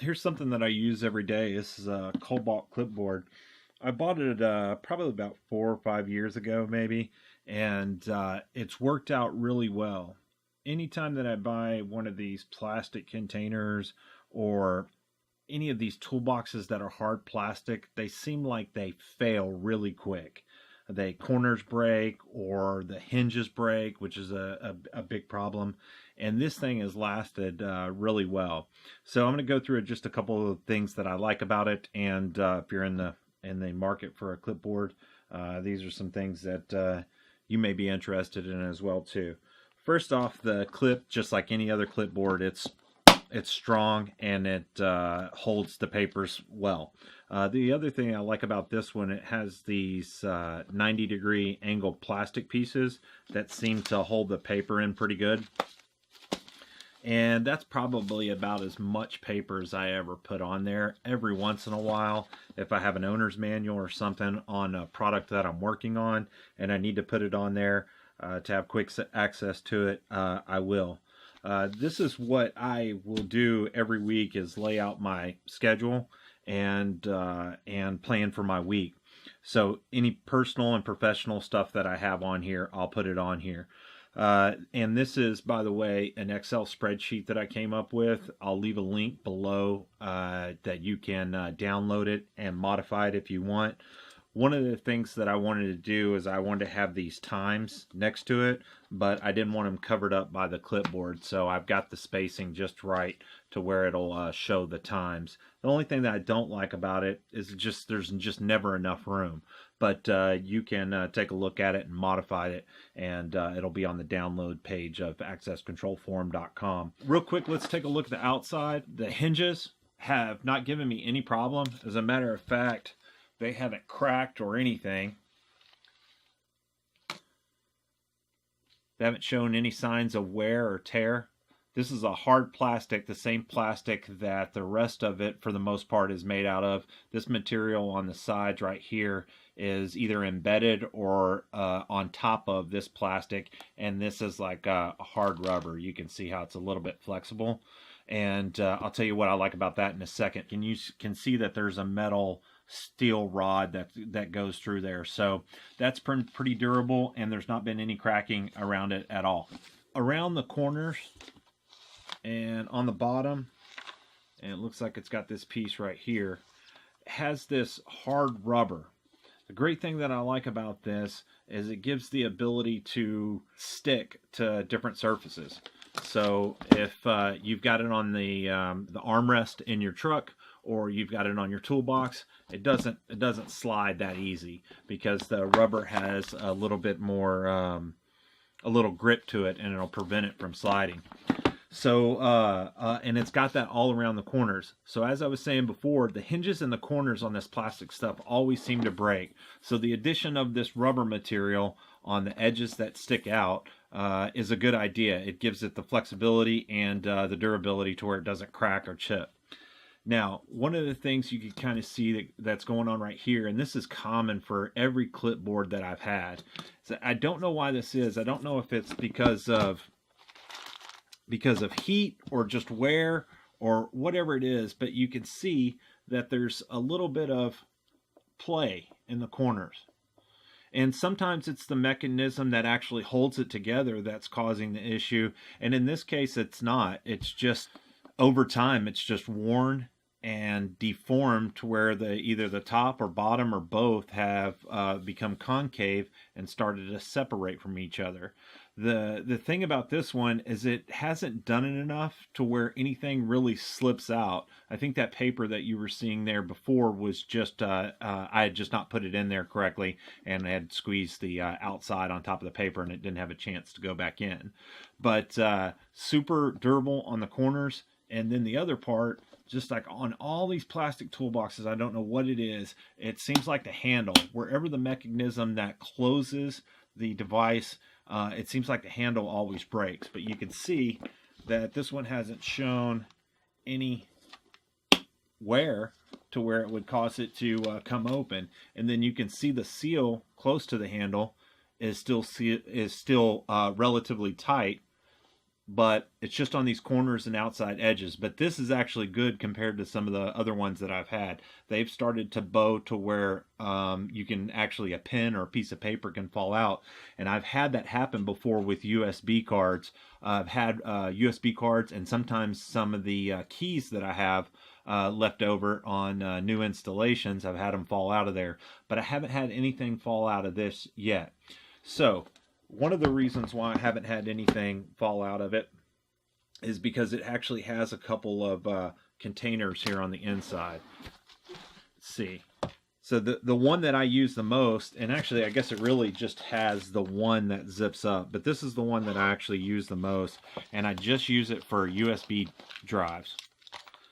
here's something that I use every day. This is a Kobalt Clipboard. I bought it probably about 4 or 5 years ago, maybe, and it's worked out really well. Anytime that I buy one of these plastic containers or any of these toolboxes that are hard plastic, they seem like they fail really quick. The corners break or the hinges break, which is a big problem. And this thing has lasted really well. So I'm going to go through just a couple of things that I like about it. And if you're in the market for a clipboard, these are some things that you may be interested in as well too. First off, the clip, just like any other clipboard, it's strong and it holds the papers well. The other thing I like about this one, it has these 90-degree angled plastic pieces that seem to hold the paper in pretty good. And that's probably about as much paper as I ever put on there. Every once in a while, if I have an owner's manual or something on a product that I'm working on and I need to put it on there to have quick access to it, I will. This is what I will do every week, is lay out my schedule and plan for my week. So any personal and professional stuff that I have on here, I'll put it on here. And this is, by the way, an Excel spreadsheet that I came up with. I'll leave a link below that you can download it and modify it if you want. One of the things that I wanted to do is I wanted to have these times next to it, but I didn't want them covered up by the clipboard, so I've got the spacing just right to where it'll show the times. The only thing that I don't like about it is there's just never enough room, but you can take a look at it and modify it, and it'll be on the download page of accesscontrolforum.com. Real quick, let's take a look at the outside. The hinges have not given me any problem. As a matter of fact, they haven't cracked or anything. They haven't shown any signs of wear or tear. This is a hard plastic, the same plastic that the rest of it for the most part is made out of. This material on the sides right here is either embedded or on top of this plastic, and this is like a hard rubber. You can see how it's a little bit flexible, and I'll tell you what I like about that in a second. And you can see that there's a metal steel rod that goes through there, so that's pretty durable, and there's not been any cracking around it at all. Around the corners and on the bottom, and it looks like it's got this piece right here, has this hard rubber. The great thing that I like about this is it gives the ability to stick to different surfaces. So if you've got it on the armrest in your truck, or you've got it on your toolbox, it doesn't slide that easy, because the rubber has a little bit more a little grip to it, and it'll prevent it from sliding. So and it's got that all around the corners. So as I was saying before, the hinges and the corners on this plastic stuff always seem to break. So the addition of this rubber material on the edges that stick out is a good idea. It gives it the flexibility and the durability to where it doesn't crack or chip. Now, one of the things you can kind of see that's going on right here, and this is common for every clipboard that I've had, so I don't know why this is. I don't know if it's because of heat or just wear or whatever it is, but you can see that there's a little bit of play in the corners. And sometimes it's the mechanism that actually holds it together that's causing the issue. And in this case, it's not. It's just over time, it's just worn and deformed to where either the top or bottom or both have become concave and started to separate from each other. The thing about this one is it hasn't done it enough to where anything really slips out. I think that paper that you were seeing there before was just I had just not put it in there correctly, and I had squeezed the outside on top of the paper, and it didn't have a chance to go back in. But super durable on the corners. And then the other part, just like on all these plastic toolboxes, I don't know what it is. It seems like the handle, wherever the mechanism that closes the device, it seems like the handle always breaks. But you can see that this one hasn't shown any wear to where it would cause it to come open. And then you can see the seal close to the handle is still relatively tight. but it's just on these corners and outside edges. But this is actually good compared to some of the other ones that I've had. They've started to bow to where you can actually, a pen or a piece of paper can fall out. And I've had that happen before with USB cards. I've had USB cards, and sometimes some of the keys that I have left over on new installations, I've had them fall out of there. But I haven't had anything fall out of this yet. So one of the reasons why I haven't had anything fall out of it is because it actually has a couple of containers here on the inside. Let's see. So the one that I use the most, and actually I guess it really just has the one that zips up, but this is the one that I actually use the most, and I just use it for USB drives.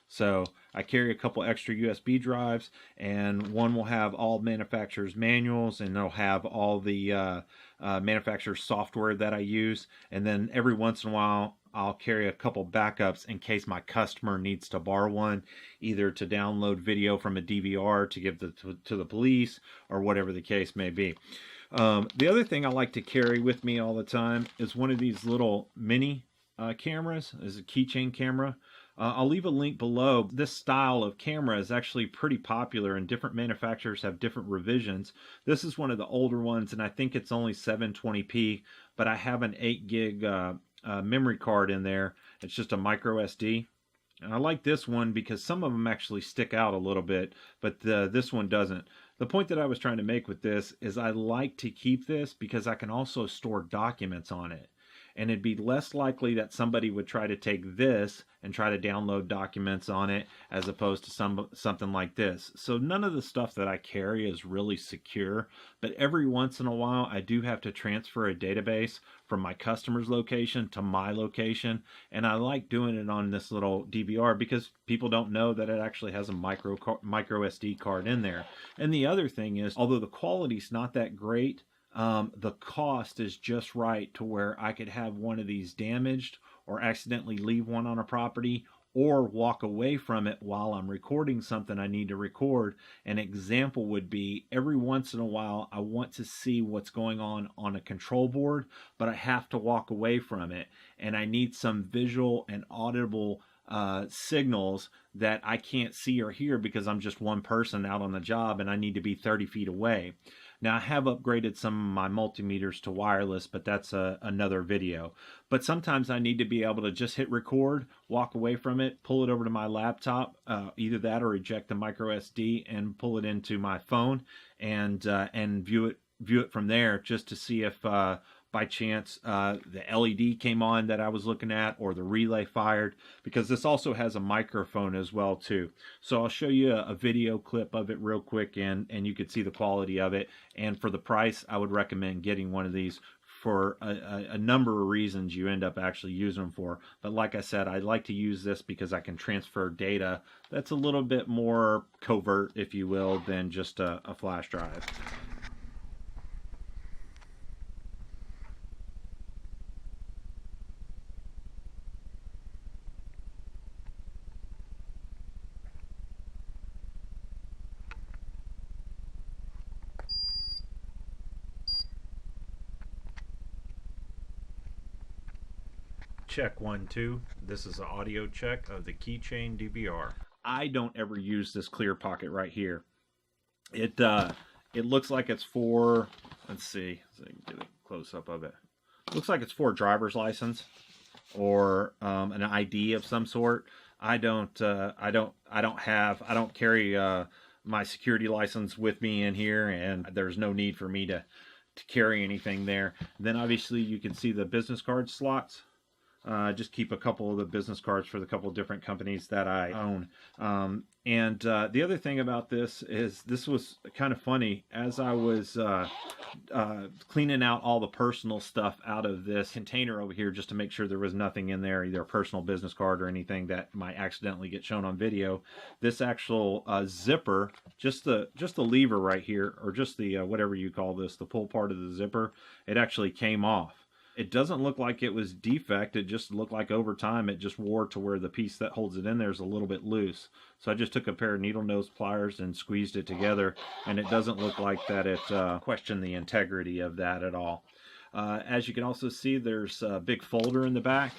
So I carry a couple extra USB drives, and one will have all manufacturers' manuals, and they'll have all the manufacturer's software that I use. And then every once in a while, I'll carry a couple backups in case my customer needs to borrow one, either to download video from a DVR to give to the police, or whatever the case may be. The other thing I like to carry with me all the time is one of these little mini cameras. This is a keychain camera. I'll leave a link below. This style of camera is actually pretty popular, and different manufacturers have different revisions. This is one of the older ones, and I think it's only 720p, but I have an 8 gig memory card in there. It's just a micro SD. And I like this one because some of them actually stick out a little bit, but this one doesn't. The point that I was trying to make with this is I like to keep this because I can also store documents on it. And it'd be less likely that somebody would try to take this and try to download documents on it as opposed to something like this. So none of the stuff that I carry is really secure, but every once in a while I do have to transfer a database from my customer's location to my location, and I like doing it on this little DVR because people don't know that it actually has a micro SD card in there. And the other thing is, although the quality's not that great, the cost is just right to where I could have one of these damaged or accidentally leave one on a property, or walk away from it while I'm recording something I need to record. An example would be, every once in a while I want to see what's going on a control board, but I have to walk away from it, and I need some visual and audible signals that I can't see or hear because I'm just one person out on the job and I need to be 30 feet away. Now, I have upgraded some of my multimeters to wireless, but that's another video. But sometimes I need to be able to just hit record, walk away from it, pull it over to my laptop, either that or eject the micro SD and pull it into my phone, and view it from there, just to see if by chance the LED came on that I was looking at, or the relay fired, because this also has a microphone as well too. So I'll show you a video clip of it real quick, and you can see the quality of it. And for the price, I would recommend getting one of these for a number of reasons you end up actually using them for. But like I said, I like to use this because I can transfer data that's a little bit more covert, if you will, than just a flash drive. Check 1 2. This is an audio check of the keychain DVR. I don't ever use this clear pocket right here. It looks like it's for, let's see, so I can get a close up of it. Looks like it's for a driver's license or an ID of some sort. I don't carry my security license with me in here, and there's no need for me to carry anything there. Then obviously you can see the business card slots. Just keep a couple of the business cards for the couple of different companies that I own. And the other thing about this is, this was kind of funny. As I was cleaning out all the personal stuff out of this container over here, just to make sure there was nothing in there, either a personal business card or anything that might accidentally get shown on video, this actual zipper, just the lever right here, or just the whatever you call this, the pull part of the zipper, it actually came off. It doesn't look like it was defect. It just looked like over time it just wore to where the piece that holds it in there is a little bit loose. So I just took a pair of needle nose pliers and squeezed it together, and it doesn't look like that it questioned the integrity of that at all. As you can also see, there's a big folder in the back.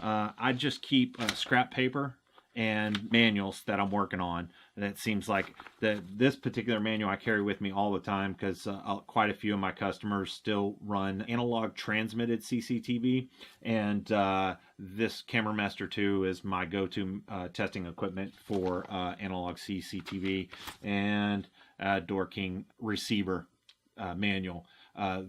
I just keep scrap paper and manuals that I'm working on. And it seems like this particular manual I carry with me all the time because quite a few of my customers still run analog transmitted CCTV, and this Camera Master 2 is my go-to testing equipment for analog CCTV, and Door King receiver manual.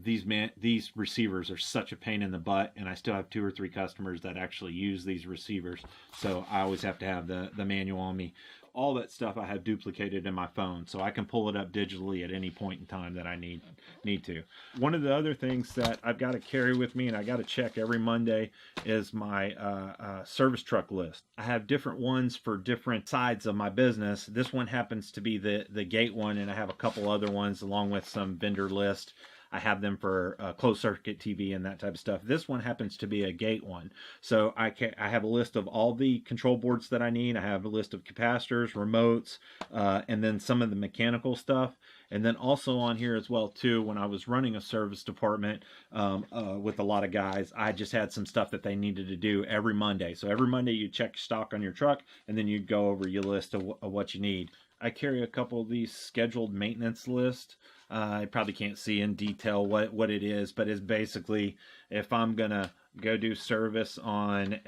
These receivers are such a pain in the butt, and I still have 2 or 3 customers that actually use these receivers, so I always have to have the manual on me. All that stuff I have duplicated in my phone, so I can pull it up digitally at any point in time that I need to. One of the other things that I've got to carry with me, and I got to check every Monday, is my service truck list. I have different ones for different sides of my business. This one happens to be the gate one, and I have a couple other ones along with some vendor list. I have them for closed circuit TV and that type of stuff. This one happens to be a gate one. So I have a list of all the control boards that I need. I have a list of capacitors, remotes, and then some of the mechanical stuff. And then also on here as well too, when I was running a service department with a lot of guys, I just had some stuff that they needed to do every Monday. So every Monday you check stock on your truck, and then you go over your list of what you need. I carry a couple of these scheduled maintenance lists. I probably can't see in detail what it is, but it's basically if I'm gonna go do service on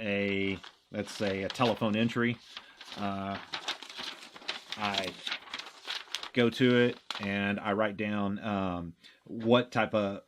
let's say a telephone entry, I go to it and I write down what type of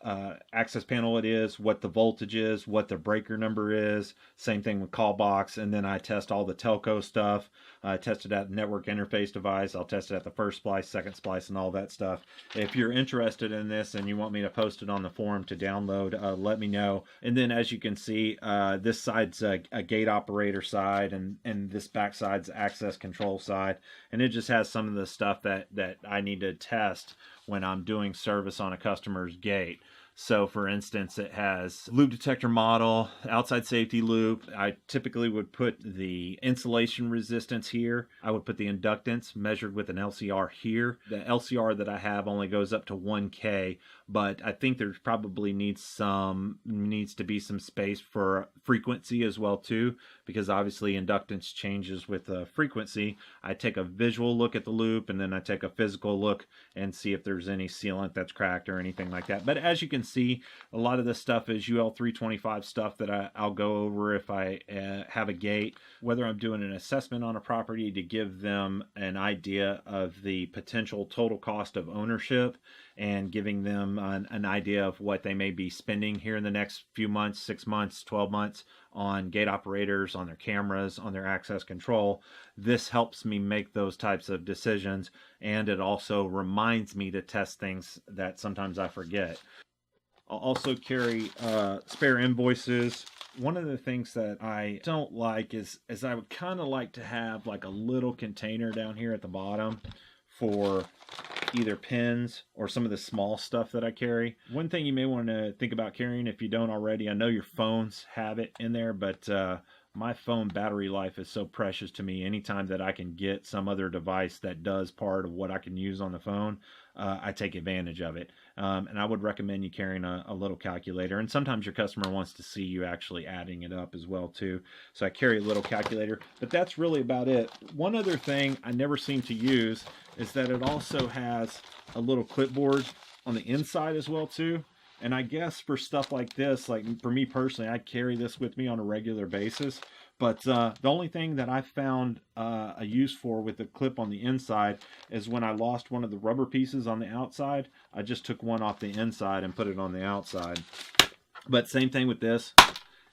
access panel it is, what the voltage is, what the breaker number is. Same thing with call box, and then I test all the telco stuff. I test it at the network interface device. I'll test it at the first splice, second splice, and all that stuff. If you're interested in this and you want me to post it on the forum to download, let me know. And then as you can see, this side's a gate operator side, and this back side's access control side. And it just has some of the stuff that I need to test when I'm doing service on a customer's gate. So for instance, it has loop detector model, outside safety loop. I typically would put the insulation resistance here. I would put the inductance measured with an LCR here. The LCR that I have only goes up to 1K, but I think there's probably needs to be some space for frequency as well too, because obviously inductance changes with frequency. I take a visual look at the loop, and then I take a physical look and see if there's any sealant that's cracked or anything like that. But as you can see, a lot of this stuff is UL 325 stuff that I'll go over if I have a gate, whether I'm doing an assessment on a property to give them an idea of the potential total cost of ownership, and giving them an idea of what they may be spending here in the next few months, 6 months, 12 months on gate operators, on their cameras, on their access control. This helps me make those types of decisions, and it also reminds me to test things that sometimes I forget. I'll also carry spare invoices. One of the things that I don't like is I would kind of like to have like a little container down here at the bottom for either pins or some of the small stuff that I carry. One thing you may want to think about carrying, if you don't already, I know your phones have it in there, but my phone battery life is so precious to me. Anytime that I can get some other device that does part of what I can use on the phone, I take advantage of it. And I would recommend you carrying a little calculator. And sometimes your customer wants to see you actually adding it up as well too. So I carry a little calculator, but that's really about it. One other thing I never seem to use is that it also has a little clipboard on the inside as well too. And I guess for stuff like this, like for me personally, I carry this with me on a regular basis. But the only thing that I found a use for with the clip on the inside is when I lost one of the rubber pieces on the outside, I just took one off the inside and put it on the outside. But same thing with this.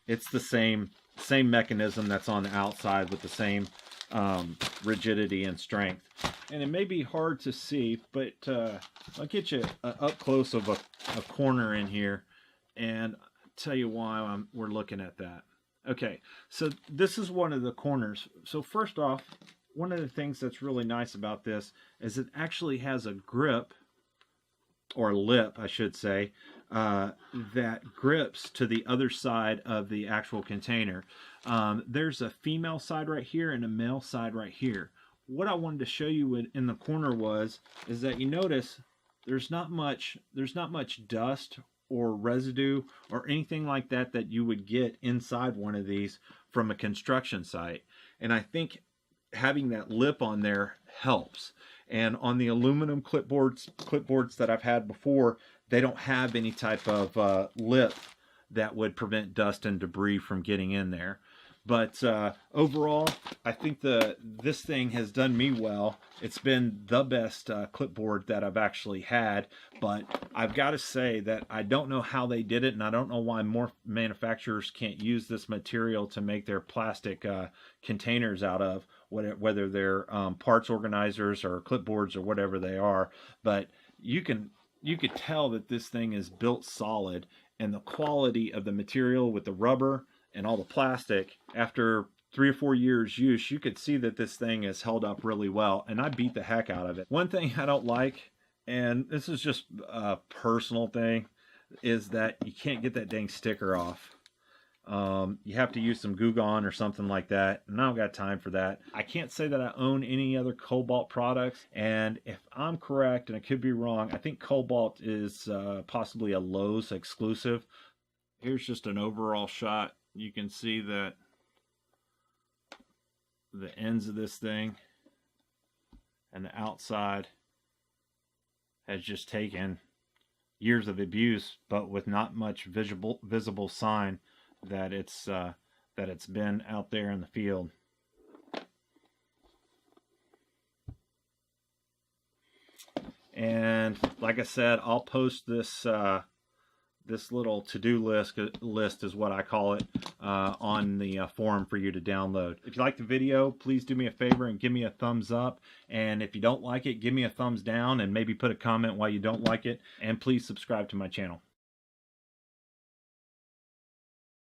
It's the same mechanism that's on the outside with the same rigidity and strength. And it may be hard to see, but I'll get you up close of a corner in here and tell you why we're looking at that. Okay, so this is one of the corners. So first off, one of the things that's really nice about this is it actually has a grip, or lip I should say, that grips to the other side of the actual container. There's a female side right here and a male side right here. What I wanted to show you in the corner is that you notice there's not much dust or residue or anything like that that you would get inside one of these from a construction site. And I think having that lip on there helps. And on the aluminum clipboards that I've had before, they don't have any type of lip that would prevent dust and debris from getting in there. But overall, I think this thing has done me well. It's been the best clipboard that I've actually had. But I've got to say that I don't know how they did it, and I don't know why more manufacturers can't use this material to make their plastic containers out of, whether they're parts organizers or clipboards or whatever they are. But you could tell that this thing is built solid, and the quality of the material with the rubber and all the plastic, after 3 or 4 years use, you could see that this thing has held up really well, and I beat the heck out of it. One thing I don't like, and this is just a personal thing, is that you can't get that dang sticker off. You have to use some Goo Gone or something like that, and I don't got time for that. I can't say that I own any other Kobalt products, and if I'm correct, and I could be wrong, I think Kobalt is possibly a Lowe's exclusive. Here's just an overall shot. You can see that the ends of this thing and the outside has just taken years of abuse, but with not much visible sign that it's been out there in the field. And like I said, I'll post this this little to-do list is what I call it, on the forum for you to download. If you like the video, please do me a favor and give me a thumbs up. And if you don't like it, give me a thumbs down and maybe put a comment why you don't like it. And please subscribe to my channel.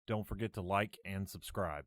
Don't forget to like and subscribe.